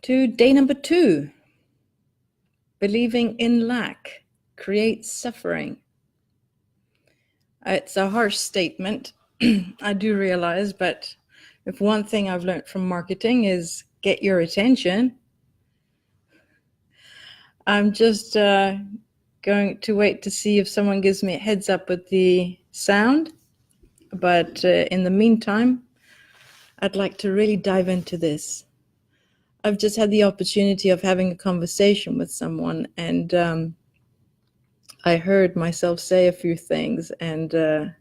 to day number 2. Believing in lack creates suffering. It's a harsh statement, I do realize, but if one thing I've learned from marketing is get your attention, I'm just going to wait to see if someone gives me a heads up with the sound. But in the meantime, I'd like to really dive into this. I've just had the opportunity of having a conversation with someone, and I heard myself say a few things, and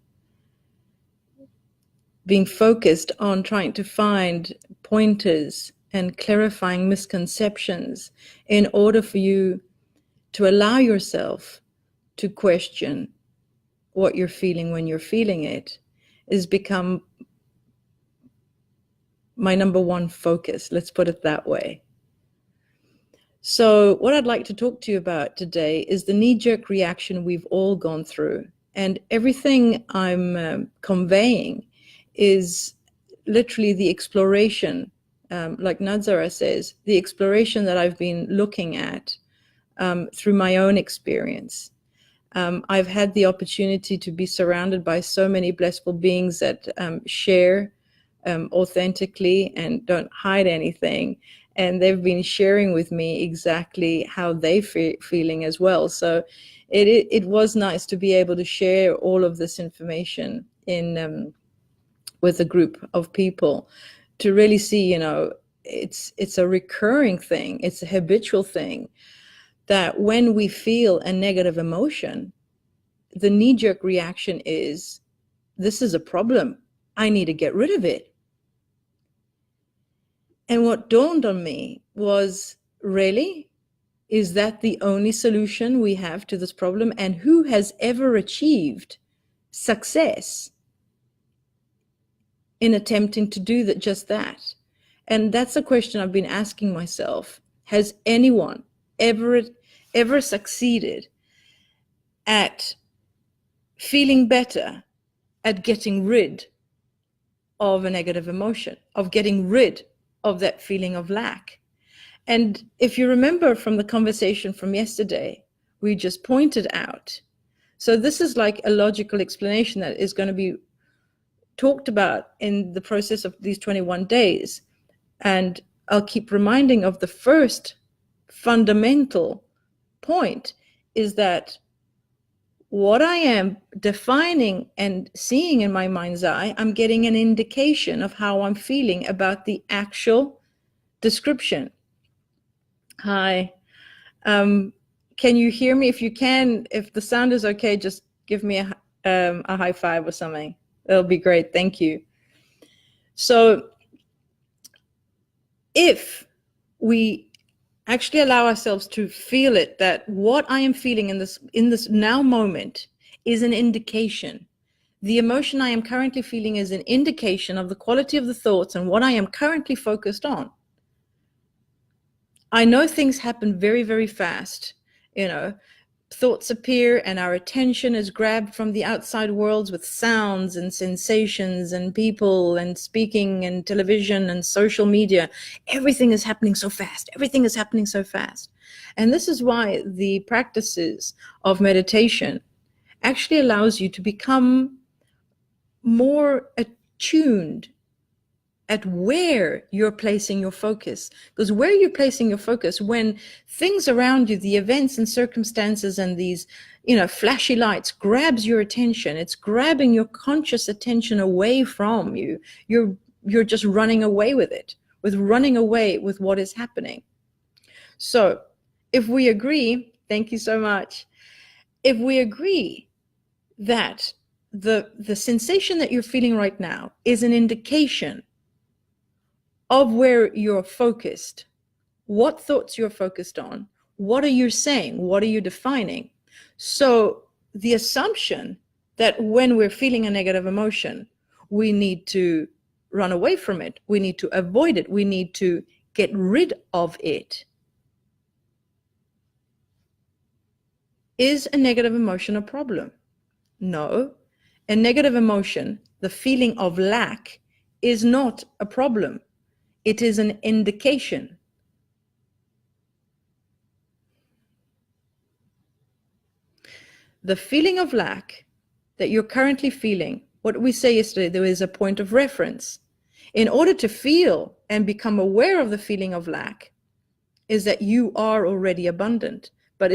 being focused on trying to find pointers and clarifying misconceptions in order for you to allow yourself to question what you're feeling when you're feeling it has become my number one focus. Let's put it that way. So what I'd like to talk to you about today is the knee-jerk reaction we've all gone through. And everything I'm conveying is literally the exploration, like Nadzara says, the exploration that I've been looking at through my own experience. I've had the opportunity to be surrounded by so many blissful beings that share authentically and don't hide anything. And they've been sharing with me exactly how they're feeling as well. So it was nice to be able to share all of this information in with a group of people to really see, it's a recurring thing. It's a habitual thing that when we feel a negative emotion, the knee-jerk reaction is, this is a problem. I need to get rid of it. And what dawned on me was, really? Is that the only solution we have to this problem? And who has ever achieved success in attempting to do that, just that? And that's a question I've been asking myself. Has anyone ever succeeded at feeling better, at getting rid of a negative emotion, of getting rid of that feeling of lack? And if you remember from the conversation from yesterday, we just pointed out. So this is like a logical explanation that is going to be talked about in the process of these 21 days. And I'll keep reminding of the first fundamental point is that what I am defining and seeing in my mind's eye, I'm getting an indication of how I'm feeling about the actual description. Hi. Can you hear me? If you can, if the sound is okay, just give me a high five or something. That'll be great. Thank you. So if we actually allow ourselves to feel it, that what I am feeling in this now moment is an indication. The emotion I am currently feeling is an indication of the quality of the thoughts and what I am currently focused on. I know things happen very, very fast. Thoughts appear and our attention is grabbed from the outside worlds with sounds and sensations and people and speaking and television and social media. Everything is happening so fast. Everything is happening so fast. And this is why the practices of meditation actually allows you to become more attuned at where you're placing your focus. Because where you're placing your focus, when things around you, the events and circumstances and these, flashy lights grabs your attention, it's grabbing your conscious attention away from you. You're just running away with it, running away with what is happening. So if we agree, thank you so much. If we agree that the sensation that you're feeling right now is an indication of where you're focused, what thoughts you're focused on, what are you saying, what are you defining? So the assumption that when we're feeling a negative emotion, we need to run away from it, we need to avoid it, we need to get rid of it. Is a negative emotion a problem? No. A negative emotion, the feeling of lack, is not a problem. It is an indication. the feeling of lack that you're currently feeling, what we say yesterday, there is a point of reference. In order to feel and become aware of the feeling of lack is that you are already abundant, but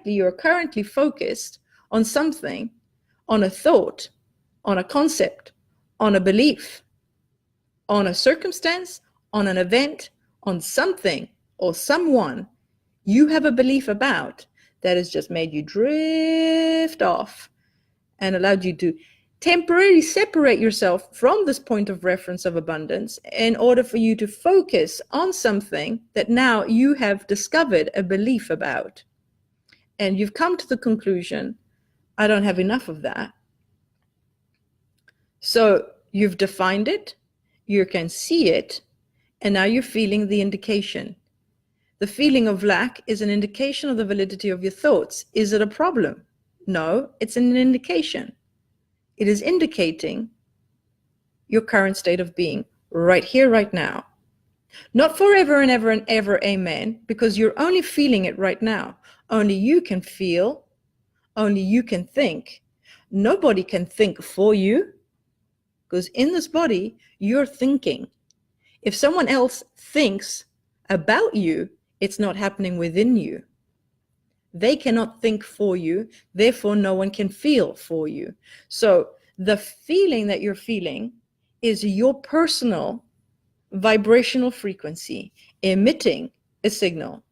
you're currently focused on something, on a thought, on a concept, on a belief, on a circumstance, on an event, on something or someone you have a belief about that has just made you drift off and allowed you to temporarily separate yourself from this point of reference of abundance in order for you to focus on something that now you have discovered a belief about. And you've come to the conclusion, I don't have enough of that. So you've defined it, you can see it, and now you're feeling the indication. The feeling of lack is an indication of the validity of your thoughts. Is it a problem? No, it's an indication. It is indicating your current state of being right here, right now. Not forever and ever and ever, amen, because you're only feeling it right now. Only you can feel, only you can think. Nobody can think for you, because in this body, you're thinking. If someone else thinks about you, it's not happening within you. They cannot think for you, therefore no one can feel for you. So the feeling that you're feeling is your personal vibrational frequency emitting a signal.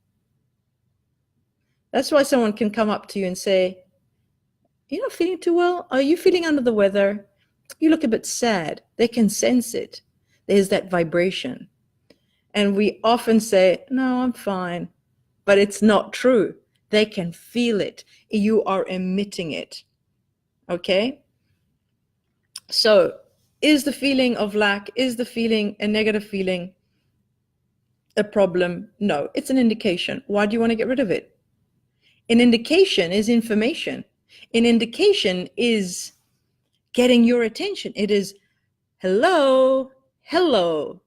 That's why someone can come up to you and say, you're not feeling too well? Are you feeling under the weather? You look a bit sad. They can sense it. There's that vibration. And we often say, no, I'm fine. But it's not true. They can feel it. You are emitting it. Okay? So is the feeling of lack, is the feeling a negative feeling a problem? No, it's an indication. Why do you want to get rid of it? An indication is information. An indication is getting your attention. It is, hello, hello.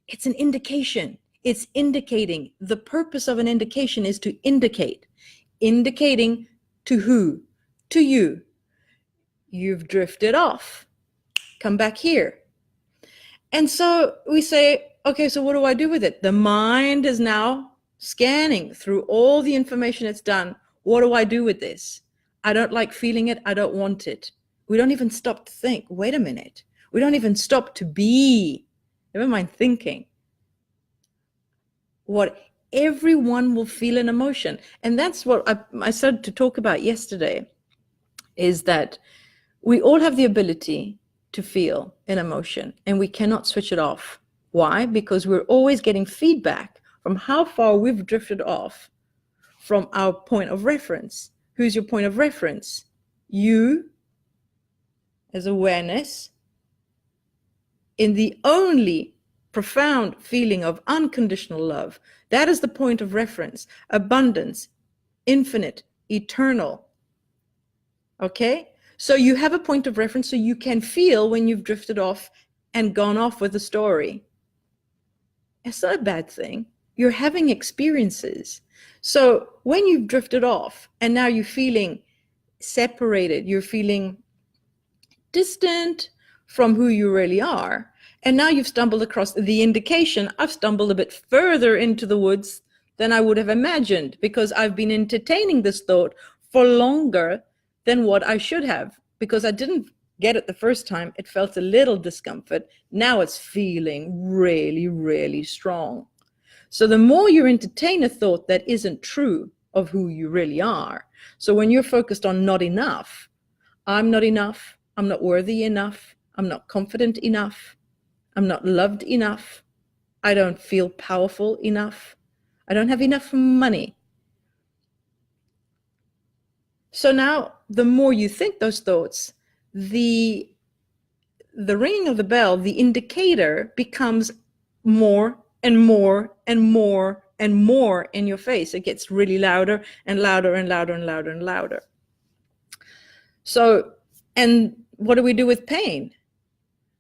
It's an indication. It's indicating. The purpose of an indication is to indicate. Indicating to who? To you. You've drifted off. Come back here. And so we say, okay, so what do I do with it? The mind is now scanning through all the information it's done. What do I do with this? I don't like feeling it. I don't want it. We don't even stop to think. Wait a minute. We don't even stop to be. Never mind thinking. What everyone will feel an emotion. And that's what I started to talk about yesterday, is that we all have the ability to feel an emotion and we cannot switch it off. Why? Because we're always getting feedback from how far we've drifted off from our point of reference. Who's your point of reference? You, as awareness, in the only profound feeling of unconditional love. That is the point of reference. Abundance, infinite, eternal. Okay? So you have a point of reference so you can feel when you've drifted off and gone off with the story. It's not a bad thing. You're having experiences. So when you've drifted off and now you're feeling separated, you're feeling distant from who you really are, and now you've stumbled across the indication, I've stumbled a bit further into the woods than I would have imagined, because I've been entertaining this thought for longer than what I should have, because I didn't get it the first time. It felt a little discomfort. Now it's feeling really, really strong. So the more you entertain a thought that isn't true of who you really are. So when you're focused on not enough, I'm not enough, I'm not worthy enough, I'm not confident enough, I'm not loved enough, I don't feel powerful enough, I don't have enough money. So now the more you think those thoughts, the ringing of the bell, the indicator becomes more and more and more and more in your face. It gets really louder and louder and louder and louder and louder. So, and what do we do with pain?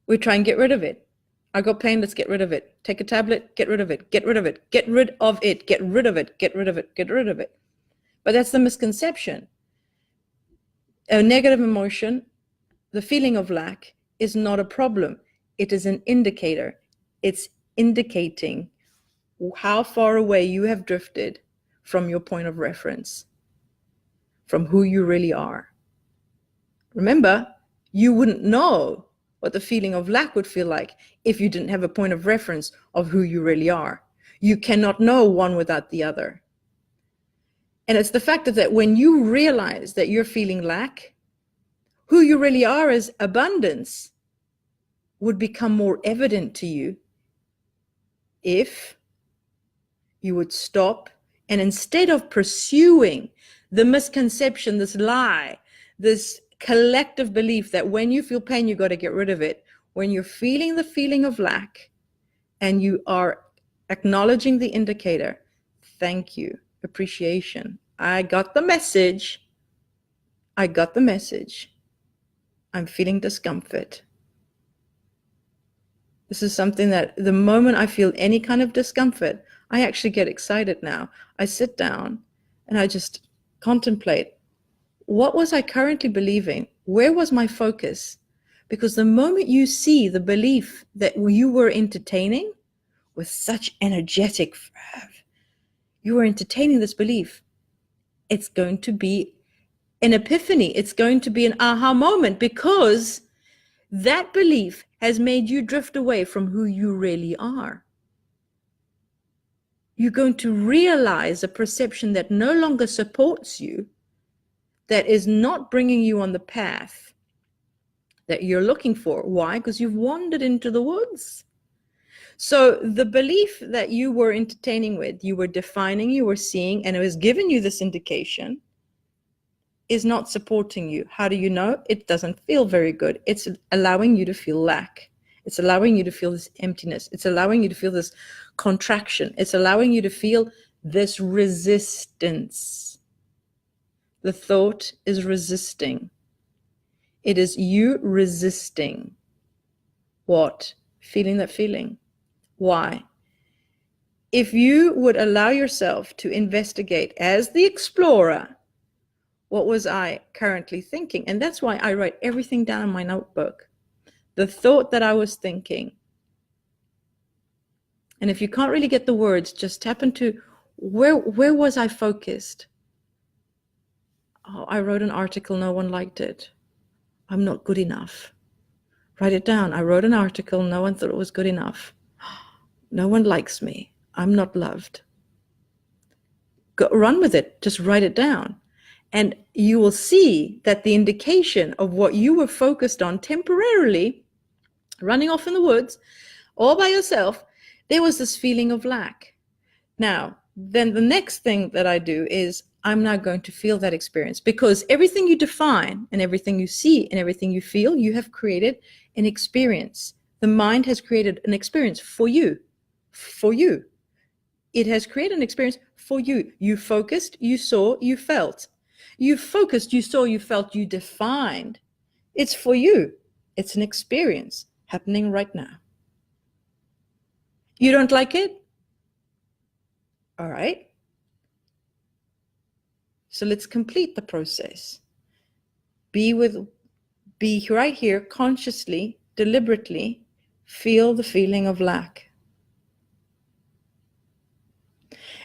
We try and get rid of it. I got pain, let's get rid of it. Take a tablet, get rid of it, get rid of it, get rid of it, get rid of it, get rid of it, get rid of it. But that's the misconception. A negative emotion, the feeling of lack, is not a problem. It is an indicator. It's indicating how far away you have drifted from your point of reference, from who you really are. Remember, you wouldn't know what the feeling of lack would feel like if you didn't have a point of reference of who you really are. You cannot know one without the other. And it's the fact that when you realize that you're feeling lack, who you really are as abundance would become more evident to you if you would stop, and instead of pursuing the misconception, this lie, this collective belief that when you feel pain, you got to get rid of it. When you're feeling the feeling of lack and you are acknowledging the indicator, thank you, appreciation. I got the message. I got the message. I'm feeling discomfort. This is something that the moment I feel any kind of discomfort, I actually get excited now. I sit down and I just contemplate, what was I currently believing? Where was my focus? Because the moment you see the belief that you were entertaining with such energetic fervor, you were entertaining this belief, it's going to be an epiphany. It's going to be an aha moment, because that belief has made you drift away from who you really are. You're going to realize a perception that no longer supports you, that is not bringing you on the path that you're looking for. Why? Because you've wandered into the woods. So the belief that you were entertaining with, you were defining, you were seeing, and it was giving you this indication, is not supporting you. How do you know? It doesn't feel very good. It's allowing you to feel lack. It's allowing you to feel this emptiness. It's allowing you to feel this contraction. It's allowing you to feel this resistance. The thought is resisting. It is you resisting what? Feeling that feeling. Why? If you would allow yourself to investigate as the explorer, what was I currently thinking? And that's why I write everything down in my notebook. The thought that I was thinking. And if you can't really get the words, just tap into where was I focused? Oh, I wrote an article, no one liked it. I'm not good enough. Write it down. I wrote an article, no one thought it was good enough. No one likes me. I'm not loved. Go, run with it. Just write it down. And you will see that the indication of what you were focused on temporarily, running off in the woods, all by yourself, there was this feeling of lack. Now, then the next thing that I do is I'm now going to feel that experience, because everything you define and everything you see and everything you feel, you have created an experience. The mind has created an experience for you, for you. It has created an experience for you. You focused, you saw, you felt. You focused, you saw, you felt, you defined. It's for you. It's an experience happening right now. You don't like it? All right. So let's complete the process. Be right here, consciously, deliberately, feel the feeling of lack.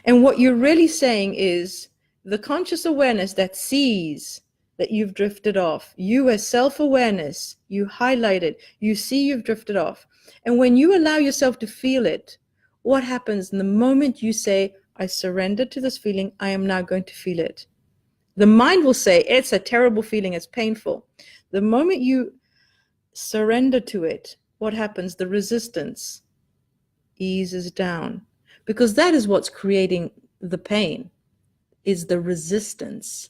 And what you're really saying is the conscious awareness that sees that you've drifted off. You as self-awareness, you highlight it, you see you've drifted off. And when you allow yourself to feel it, what happens in the moment you say, I surrender to this feeling, I am now going to feel it. The mind will say, it's a terrible feeling, it's painful. The moment you surrender to it, what happens? The resistance eases down, because that is what's creating the pain, is the resistance.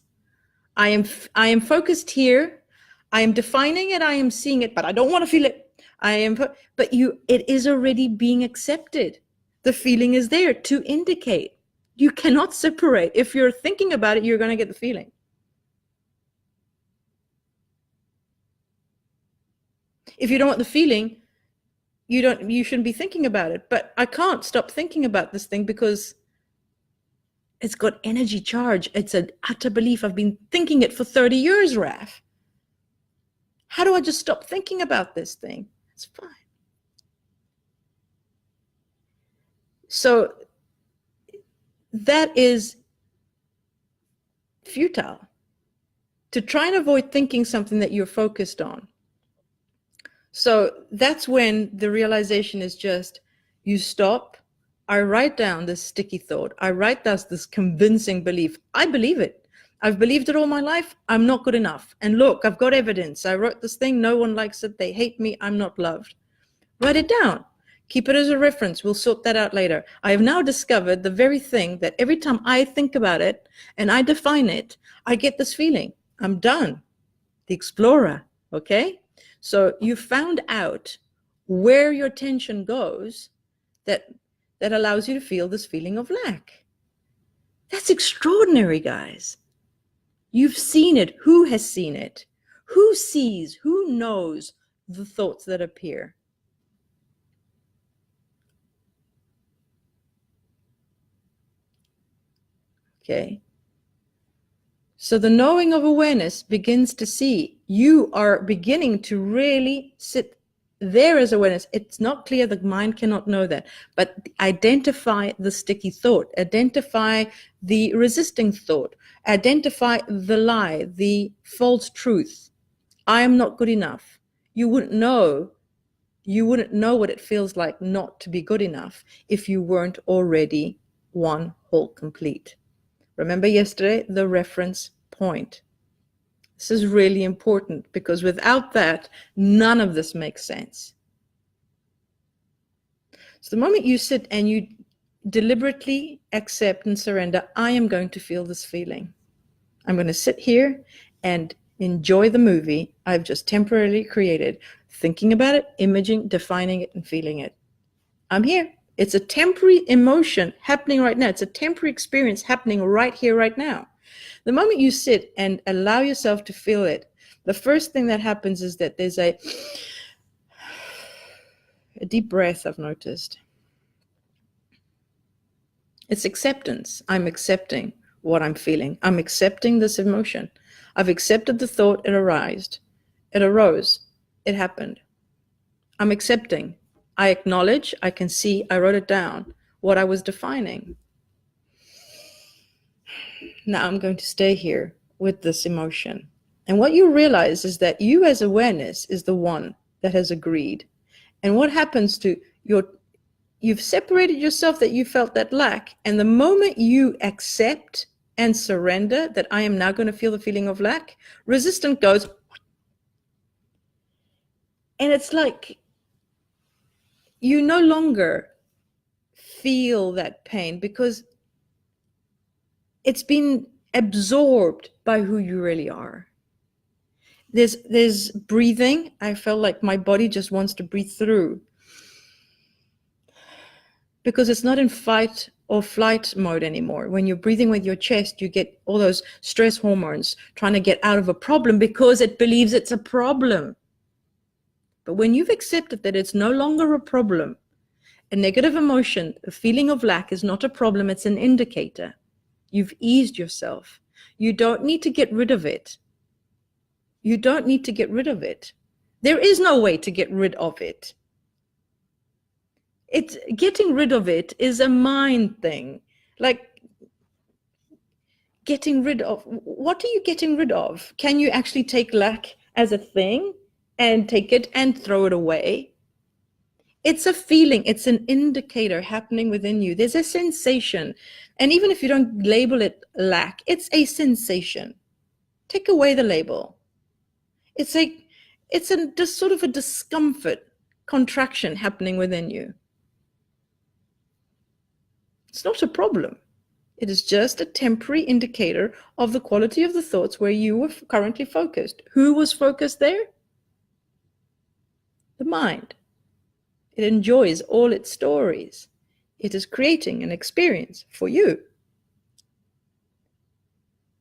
I am focused here. I am defining it. I am seeing it, but I don't want to feel it. It is already being accepted. The feeling is there to indicate. You cannot separate. If you're thinking about it, you're going to get the feeling. If you don't want the feeling, you shouldn't be thinking about it. But I can't stop thinking about this thing because it's got energy charge. It's an utter belief. I've been thinking it for 30 years, Raf. How do I just stop thinking about this thing? It's fine. So that is futile, to try and avoid thinking something that you're focused on. So that's when the realization is just, you stop. I write down this sticky thought. I write down this convincing belief. I believe it. I've believed it all my life. I'm not good enough. And look, I've got evidence. I wrote this thing. No one likes it. They hate me. I'm not loved. Write it down. Keep it as a reference. We'll sort that out later. I have now discovered the very thing that every time I think about it and I define it, I get this feeling. I'm done. The explorer. Okay? So you found out where your tension goes that allows you to feel this feeling of lack. That's extraordinary, guys. You've seen it. Who has seen it? Who sees, who knows the thoughts that appear? Okay. So the knowing of awareness begins to see. You are beginning to really sit there as awareness. It's not clear, the mind cannot know that, but identify the sticky thought, identify the resisting thought, identify the lie, the false truth. I am not good enough. You wouldn't know what it feels like not to be good enough if you weren't already one whole complete. Remember yesterday, the reference point. This is really important, because without that, none of this makes sense. So the moment you sit and you deliberately accept and surrender, I am going to feel this feeling. I'm going to sit here and enjoy the movie I've just temporarily created, thinking about it, imaging, defining it, and feeling it. I'm here. It's a temporary emotion happening right now. It's a temporary experience happening right here, right now. The moment you sit and allow yourself to feel it, the first thing that happens is that there's a deep breath, I've noticed. It's acceptance. I'm accepting what I'm feeling. I'm accepting this emotion. I've accepted the thought, it arose. It happened. I'm accepting. I acknowledge, I can see, I wrote it down, what I was defining. Now I'm going to stay here with this emotion. And what you realize is that you as awareness is the one that has agreed. And what happens to you've separated yourself, that you felt that lack. And the moment you accept and surrender that I am now going to feel the feeling of lack, resistance goes. And it's like you no longer feel that pain, because it's been absorbed by who you really are. There's breathing. I felt like my body just wants to breathe through, because it's not in fight or flight mode anymore. When you're breathing with your chest, you get all those stress hormones trying to get out of a problem because it believes it's a problem. But when you've accepted that it's no longer a problem, a negative emotion, a feeling of lack is not a problem, it's an indicator. You've eased yourself. You don't need to get rid of it. You don't need to get rid of it. There is no way to get rid of it. It's getting rid of it is a mind thing. Like getting rid of, what are you getting rid of? Can you actually take lack as a thing and take it and throw it away? It's a feeling, it's an indicator happening within you. There's a sensation. And even if you don't label it lack, it's a sensation. Take away the label. It's just sort of a discomfort, contraction happening within you. It's not a problem. It is just a temporary indicator of the quality of the thoughts where you were currently focused. Who was focused there? The mind. It enjoys all its stories. It is creating an experience for you.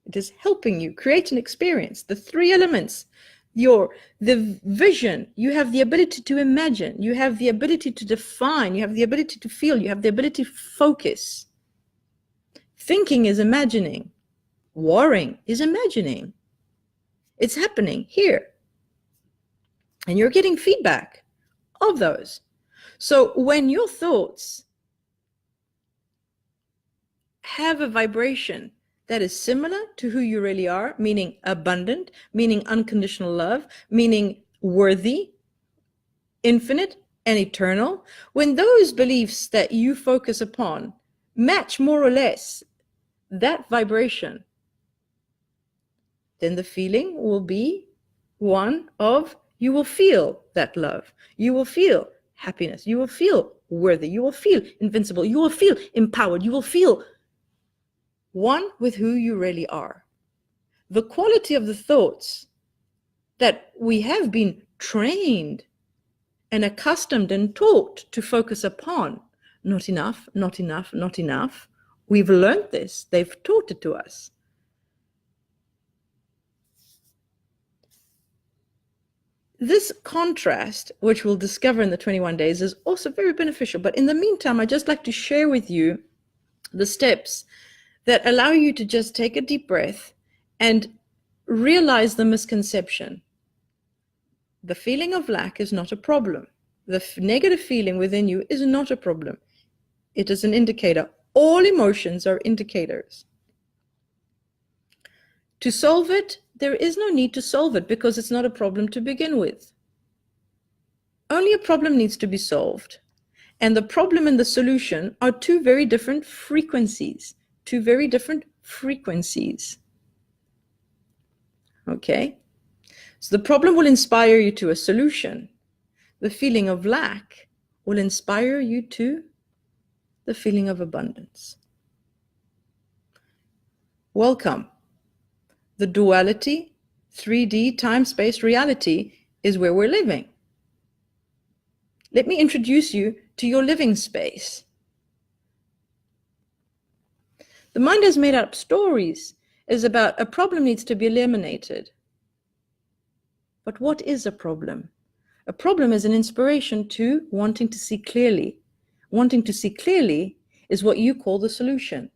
It is helping you create an experience. The three elements, the vision, you have the ability to imagine, you have the ability to define, you have the ability to feel, you have the ability to focus. Thinking is imagining. Worrying is imagining. It's happening here. And you're getting feedback of those. So when your thoughts have a vibration that is similar to who you really are, meaning abundant, meaning unconditional love, meaning worthy, infinite, and eternal, when those beliefs that you focus upon match more or less that vibration, then the feeling will be one of you will feel that love. You will feel happiness. You will feel worthy. You will feel invincible. You will feel empowered. You will feel one with who you really are. The quality of the thoughts that we have been trained and accustomed and taught to focus upon, not enough, not enough, not enough. We've learned this. They've taught it to us. This contrast, which we'll discover in the 21 days, is also very beneficial. But in the meantime, I'd just like to share with you the steps that allow you to just take a deep breath and realize the misconception. The feeling of lack is not a problem. The negative feeling within you is not a problem. It is an indicator. All emotions are indicators. To solve it, there is no need to solve it because it's not a problem to begin with. Only a problem needs to be solved. And the problem and the solution are two very different frequencies. Two very different frequencies. Okay? So the problem will inspire you to a solution. The feeling of lack will inspire you to the feeling of abundance. Welcome. The duality, 3D, time-space reality is where we're living. Let me introduce you to your living space. The mind has made up stories is about a problem needs to be eliminated. But what is a problem? A problem is an inspiration to wanting to see clearly. Wanting to see clearly is what you call the solution.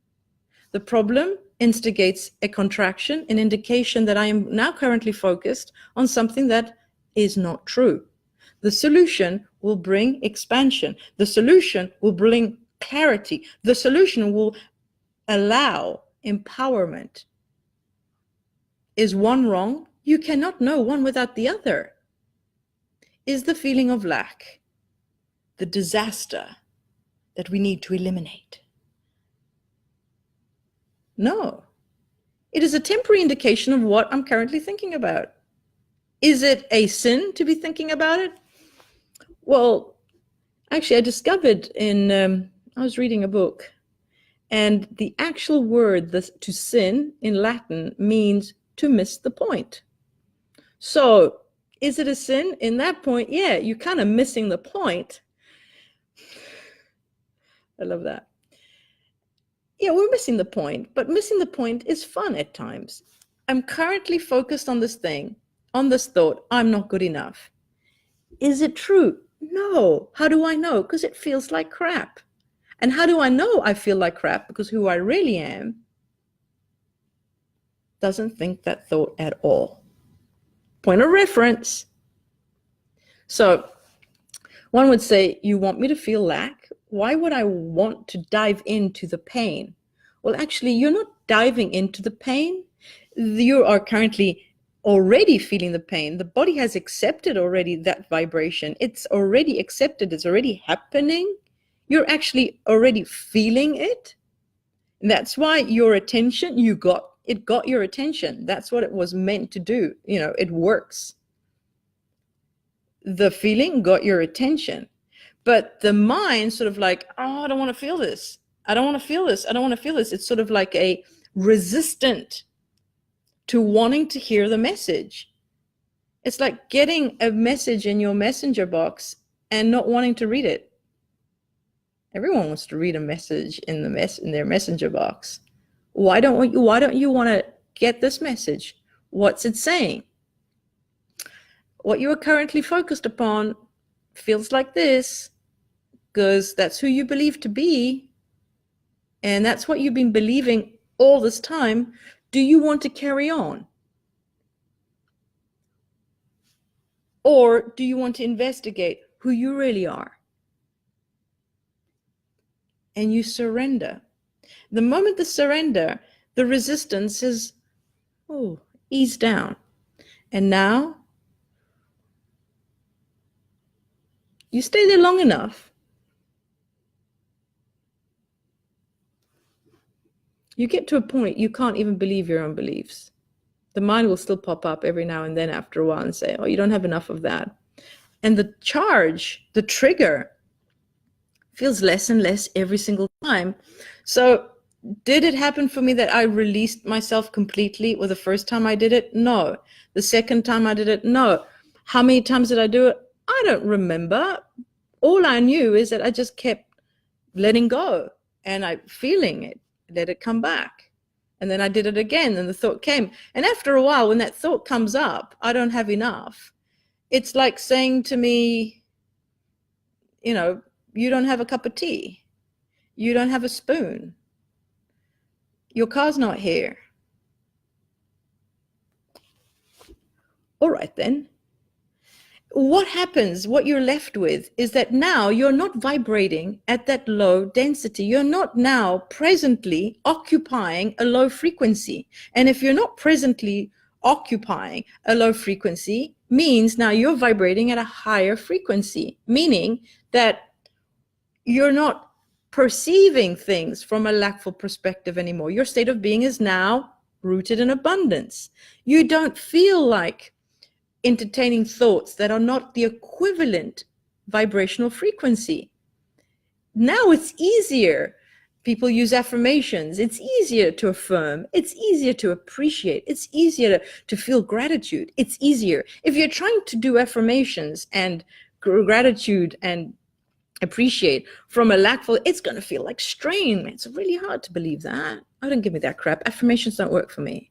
The problem instigates a contraction, an indication that I am now currently focused on something that is not true. The solution will bring expansion. The solution will bring clarity. The solution will allow empowerment. Is one wrong? You cannot know one without the other. Is the feeling of lack the disaster that we need to eliminate? No. It is a temporary indication of what I'm currently thinking about. Is it a sin to be thinking about it? Well, actually, I discovered I was reading a book, and the actual word to sin in Latin means to miss the point. So, is it a sin? In that point, yeah, you're kind of missing the point. I love that. Yeah, we're missing the point, but missing the point is fun at times. I'm currently focused on this thing, on this thought, I'm not good enough. Is it true? No. How do I know? Because it feels like crap. And how do I know I feel like crap? Because who I really am doesn't think that thought at all. Point of reference. So one would say, you want me to feel lack? Why would I want to dive into the pain? Well, actually, you're not diving into the pain. You are currently already feeling the pain. The body has accepted already that vibration. It's already accepted. It's already happening. You're actually already feeling it. And that's why your attention, it got your attention. That's what it was meant to do. It works. The feeling got your attention. But the mind sort of like, oh, I don't want to feel this. I don't want to feel this. I don't want to feel this. It's sort of like a resistant to wanting to hear the message. It's like getting a message in your messenger box and not wanting to read it. Everyone wants to read a message in their messenger box. Why don't you want to get this message? What's it saying? What you are currently focused upon feels like this, because that's who you believe to be, and that's what you've been believing all this time. Do you want to carry on? Or do you want to investigate who you really are? And you surrender. The moment the surrender, the resistance is, oh, eased down. And now you stay there long enough, you get to a point you can't even believe your own beliefs. The mind will still pop up every now and then after a while and say, oh, you don't have enough of that. And the charge, the trigger, feels less and less every single time. So did it happen for me that I released myself completely with the first time I did it? No. The second time I did it? No. How many times did I do it? I don't remember. All I knew is that I just kept letting go and I feeling it, let it come back. And then I did it again and the thought came. And after a while, when that thought comes up, I don't have enough. It's like saying to me, you know, you don't have a cup of tea. You don't have a spoon. Your car's not here. All right, then. What happens, what you're left with is that now you're not vibrating at that low density. You're not now presently occupying a low frequency. And if you're not presently occupying a low frequency, means now you're vibrating at a higher frequency, meaning that you're not perceiving things from a lackful perspective anymore. Your state of being is now rooted in abundance. You don't feel like entertaining thoughts that are not the equivalent vibrational frequency. Now it's easier. People use affirmations. It's easier to affirm. It's easier to appreciate. It's easier to feel gratitude. It's easier. If you're trying to do affirmations and gratitude and appreciate from a lackful, it's going to feel like strain. It's really hard to believe that. Oh, don't give me that crap. Affirmations don't work for me.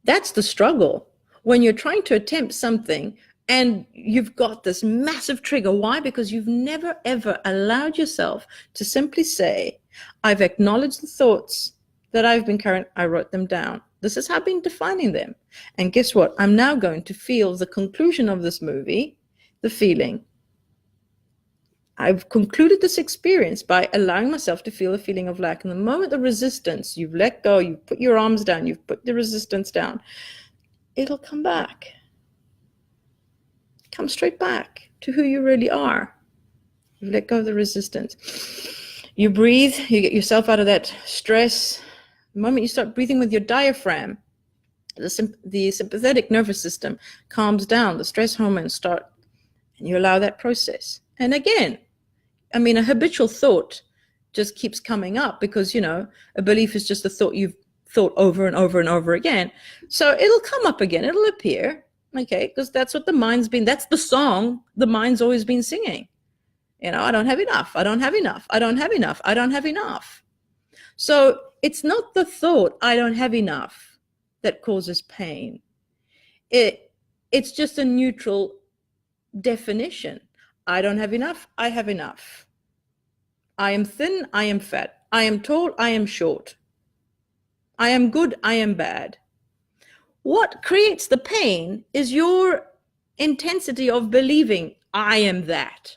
That's the struggle. When you're trying to attempt something and you've got this massive trigger. Why? Because you've never, ever allowed yourself to simply say, I've acknowledged the thoughts that I've been current. I wrote them down. This is how I've been defining them. And guess what? I'm now going to feel the conclusion of this movie, the feeling. I've concluded this experience by allowing myself to feel a feeling of lack. And the moment the resistance, you've let go, you've put your arms down, you've put the resistance down, it'll come back. Come straight back to who you really are. You let go of the resistance. You breathe, you get yourself out of that stress. The moment you start breathing with your diaphragm, the sympathetic nervous system calms down, the stress hormones start, and you allow that process. And again, I mean, a habitual thought just keeps coming up because, you know, a belief is just a thought you've thought over and over and over again. So it'll come up again, it'll appear, okay, because that's what the mind's been, that's the song the mind's always been singing. You know, I don't have enough, I don't have enough, I don't have enough, I don't have enough. So it's not the thought, I don't have enough, that causes pain. It's just a neutral definition. I don't have enough, I have enough. I am thin, I am fat. I am tall, I am short. I am good, I am bad. What creates the pain is your intensity of believing I am that.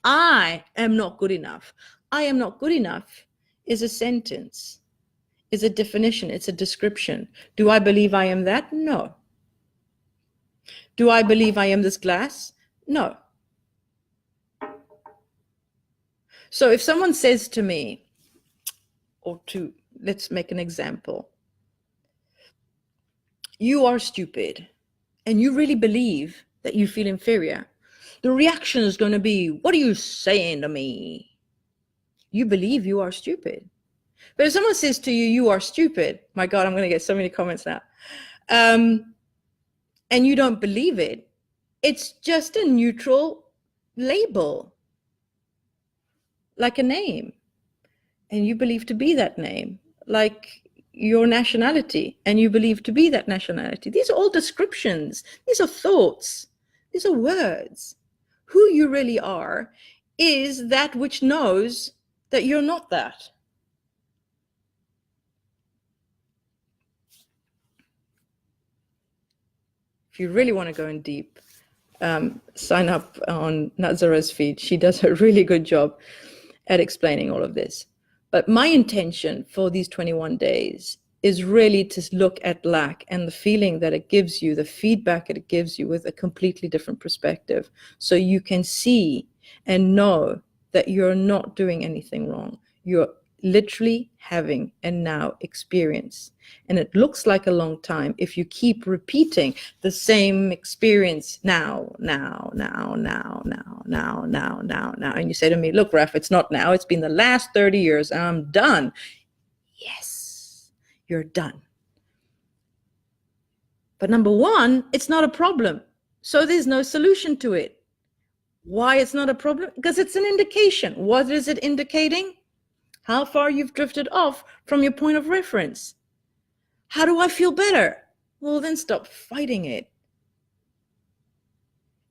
I am not good enough. I am not good enough is a sentence, is a definition, it's a description. Do I believe I am that? No. Do I believe I am this glass? No. So if someone says to me, or to, let's make an example, you are stupid, and you really believe that you feel inferior, the reaction is going to be, what are you saying to me? You believe you are stupid. But if someone says to you, you are stupid, my God, I'm going to get so many comments now, and you don't believe it, it's just a neutral label, like a name, and you believe to be that name, like your nationality, and you believe to be that nationality. These are all descriptions. These are thoughts. These are words. Who you really are is that which knows that you're not that. If if you really want to go in deep, sign up on Nazara's feed. She does a really good job at explaining all of this. But my intention for these 21 days is really to look at lack and the feeling that it gives you, the feedback that it gives you, with a completely different perspective. So you can see and know that you're not doing anything wrong. You're literally having a now experience. And it looks like a long time if you keep repeating the same experience now. And you say to me, look, Raf, it's not now. It's been the last 30 years. I'm done. Yes, you're done. But number one, it's not a problem. So there's no solution to it. Why it's not a problem? Because it's an indication. What is it indicating? How far you've drifted off from your point of reference. How do I feel better? Well, then stop fighting it.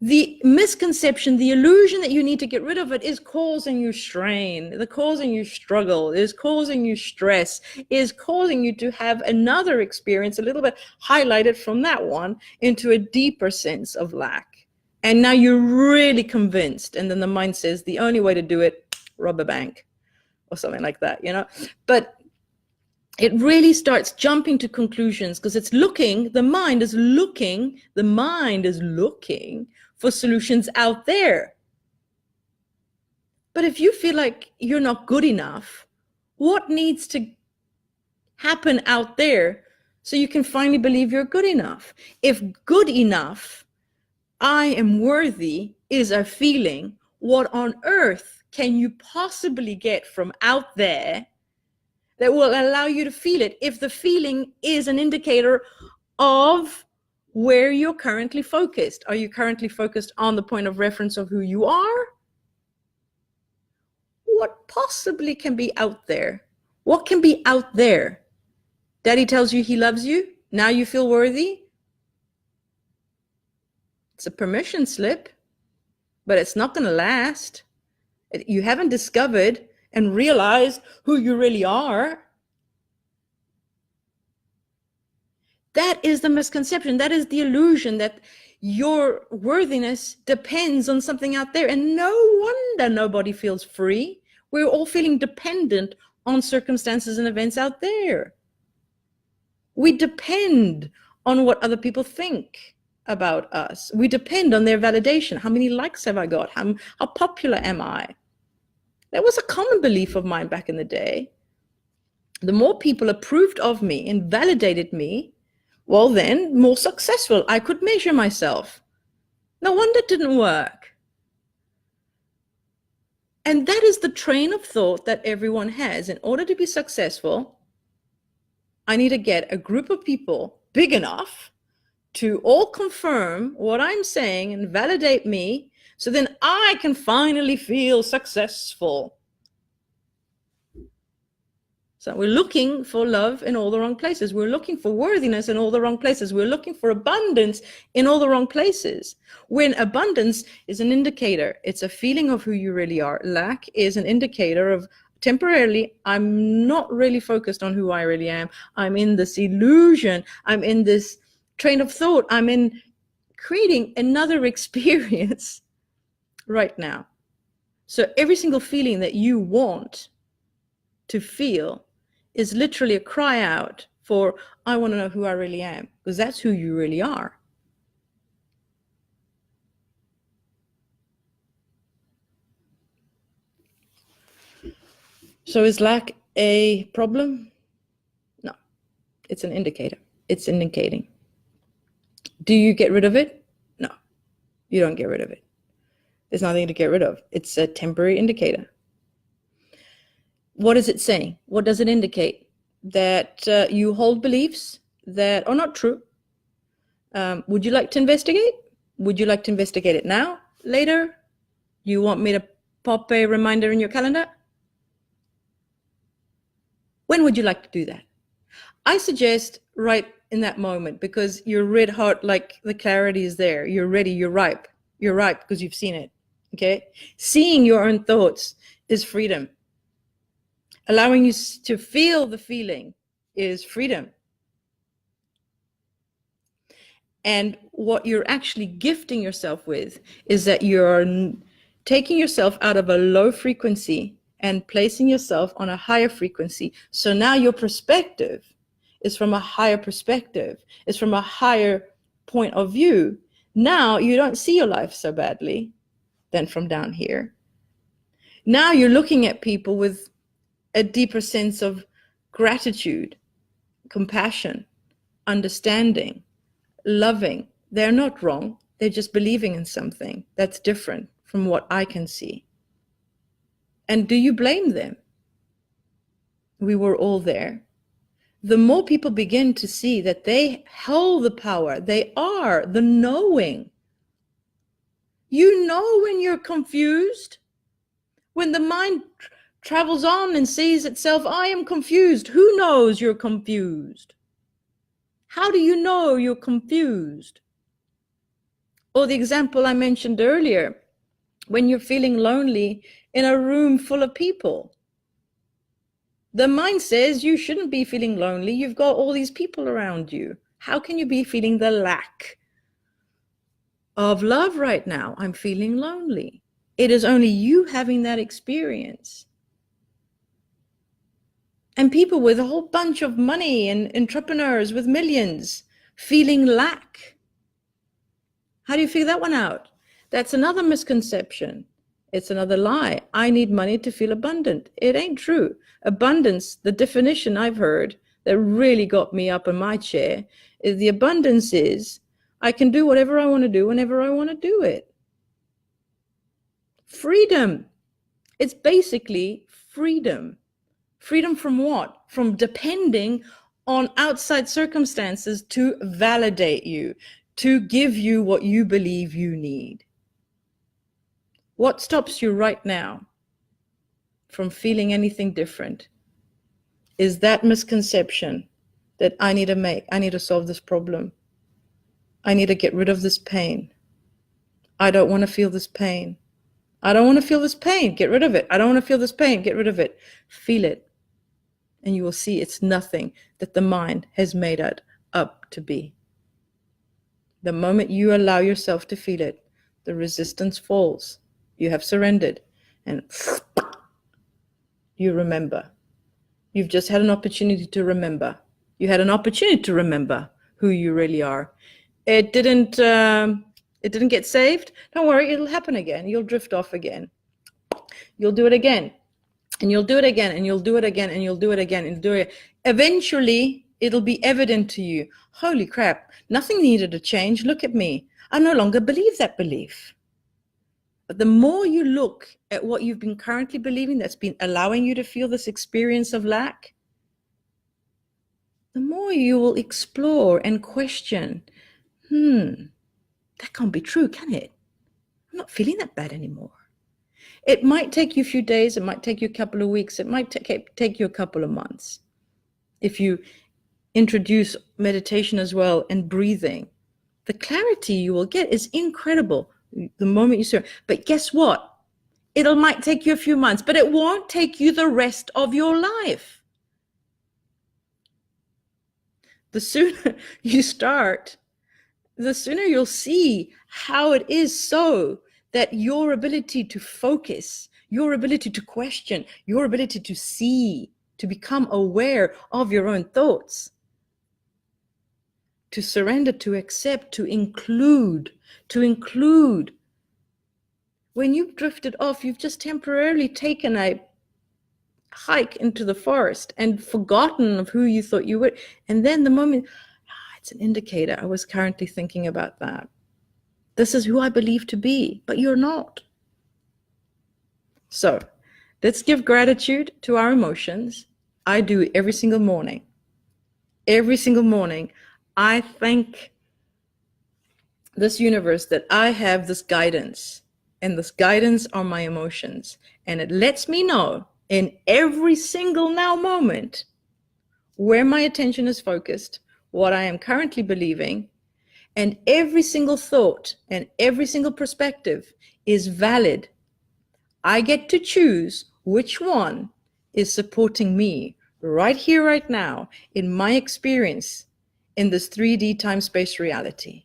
The misconception, the illusion that you need to get rid of it is causing you strain, causing you struggle, is causing you stress, is causing you to have another experience a little bit highlighted from that one into a deeper sense of lack. And now you're really convinced. And then the mind says the only way to do it, rob a bank or something like that, you know? But it really starts jumping to conclusions because it's looking, the mind is looking for solutions out there. But if you feel like you're not good enough, what needs to happen out there so you can finally believe you're good enough? If good enough, I am worthy, is a feeling, what on earth can you possibly get from out there that will allow you to feel it if the feeling is an indicator of where you're currently focused? Are you currently focused on the point of reference of who you are? What possibly can be out there? What can be out there? Daddy tells you he loves you. Now you feel worthy. It's a permission slip, but it's not going to last. You haven't discovered and realized who you really are. That is the misconception. That is the illusion that your worthiness depends on something out there. And no wonder nobody feels free. We're all feeling dependent on circumstances and events out there. We depend on what other people think about us. We depend on their validation. How many likes have I got? How popular am I? That was a common belief of mine back in the day. The more people approved of me and validated me, well, then more successful I could measure myself. No wonder it didn't work. And that is the train of thought that everyone has. In order to be successful, I need to get a group of people big enough to all confirm what I'm saying and validate me, so then I can finally feel successful. So we're looking for love in all the wrong places. We're looking for worthiness in all the wrong places. We're looking for abundance in all the wrong places. When abundance is an indicator, it's a feeling of who you really are. Lack is an indicator of temporarily, I'm not really focused on who I really am. I'm in this illusion. I'm in this train of thought. I'm in creating another experience right now. So every single feeling that you want to feel is literally a cry out for, I want to know who I really am, because that's who you really are. So is lack a problem? No, it's an indicator. It's indicating. Do you get rid of it? No, you don't get rid of it. There's nothing to get rid of. It's a temporary indicator. What is it saying? What does it indicate? That you hold beliefs that are not true. Would you like to investigate? Would you like to investigate it now? Later? You want me to pop a reminder in your calendar? When would you like to do that? I suggest right in that moment, because your red heart, like the clarity is there. You're ready. You're ripe. You're ripe because you've seen it. Okay? Seeing your own thoughts is freedom. Allowing you to feel the feeling is freedom. And what you're actually gifting yourself with is that you're taking yourself out of a low frequency and placing yourself on a higher frequency. So now your perspective is from a higher perspective, is from a higher point of view. Now you don't see your life so badly than from down here. Now you're looking at people with a deeper sense of gratitude, compassion, understanding, loving. They're not wrong. They're just believing in something that's different from what I can see. And do you blame them? We were all there. The more people begin to see that they hold the power, they are the knowing. You know when you're confused, when the mind travels on and sees itself, I am confused. Who knows you're confused? How do you know you're confused? Or the example I mentioned earlier, when you're feeling lonely in a room full of people. The mind says you shouldn't be feeling lonely. You've got all these people around you. How can you be feeling the lack of love right now? I'm feeling lonely. It is only you having that experience. And people with a whole bunch of money and entrepreneurs with millions feeling lack. How do you figure that one out? That's another misconception. It's another lie. I need money to feel abundant. It ain't true. Abundance, the definition I've heard that really got me up in my chair, is the abundance is I can do whatever I want to do whenever I want to do it. Freedom. It's basically freedom. Freedom from what? From depending on outside circumstances to validate you, to give you what you believe you need. What stops you right now from feeling anything different is that misconception that I need to solve this problem. I need to get rid of this pain. I don't want to feel this pain. I don't want to feel this pain. Get rid of it. I don't want to feel this pain. Get rid of it. Feel it. And you will see it's nothing that the mind has made it up to be. The moment you allow yourself to feel it, the resistance falls. You have surrendered, and you remember. You've just had an opportunity to remember. You had an opportunity to remember who you really are. It didn't get saved. Don't worry, it'll happen again. You'll drift off again. You'll do it again, and you'll do it again, and you'll do it again, and you'll do it again, and you'll do it. Eventually, it'll be evident to you. Holy crap, nothing needed to change. Look at me. I no longer believe that belief. But the more you look at what you've been currently believing that's been allowing you to feel this experience of lack, the more you will explore and question, that can't be true, can it? I'm not feeling that bad anymore. It might take you a few days, it might take you a couple of weeks, it might take you a couple of months. If you introduce meditation as well and breathing, the clarity you will get is incredible the moment you start. But guess what? It might take you a few months, but it won't take you the rest of your life. The sooner you start, the sooner you'll see how it is so that your ability to focus, your ability to question, your ability to see, to become aware of your own thoughts, to surrender, to accept, to include. When you've drifted off, you've just temporarily taken a hike into the forest and forgotten of who you thought you were. And then the moment, it's an indicator. I was currently thinking about that. This is who I believe to be, but you're not. So let's give gratitude to our emotions. I do every single morning. Every single morning, I thank this universe that I have this guidance, and this guidance are my emotions. And it lets me know in every single now moment where my attention is focused, what I am currently believing, and every single thought and every single perspective is valid. I get to choose which one is supporting me right here, right now, in my experience in this 3D time-space reality.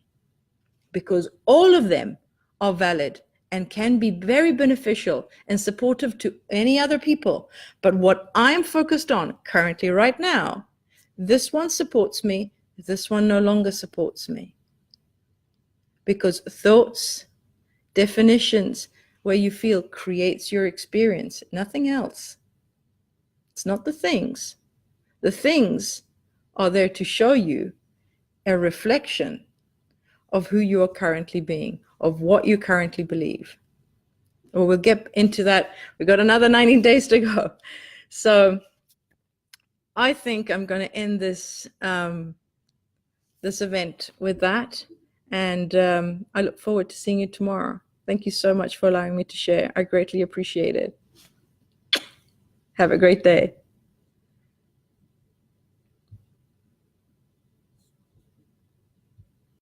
because all of them are valid and can be very beneficial and supportive to any other people. But what I'm focused on currently right now, this one supports me, this one no longer supports me. Because thoughts, definitions, where you feel creates your experience, nothing else. It's not the things. The things are there to show you a reflection of who you are currently being, of what you currently believe. Well, we'll get into that. We've got another 90 days to go. So I think I'm going to end this this event with that. And I look forward to seeing you tomorrow. Thank you so much for allowing me to share. I greatly appreciate it. Have a great day.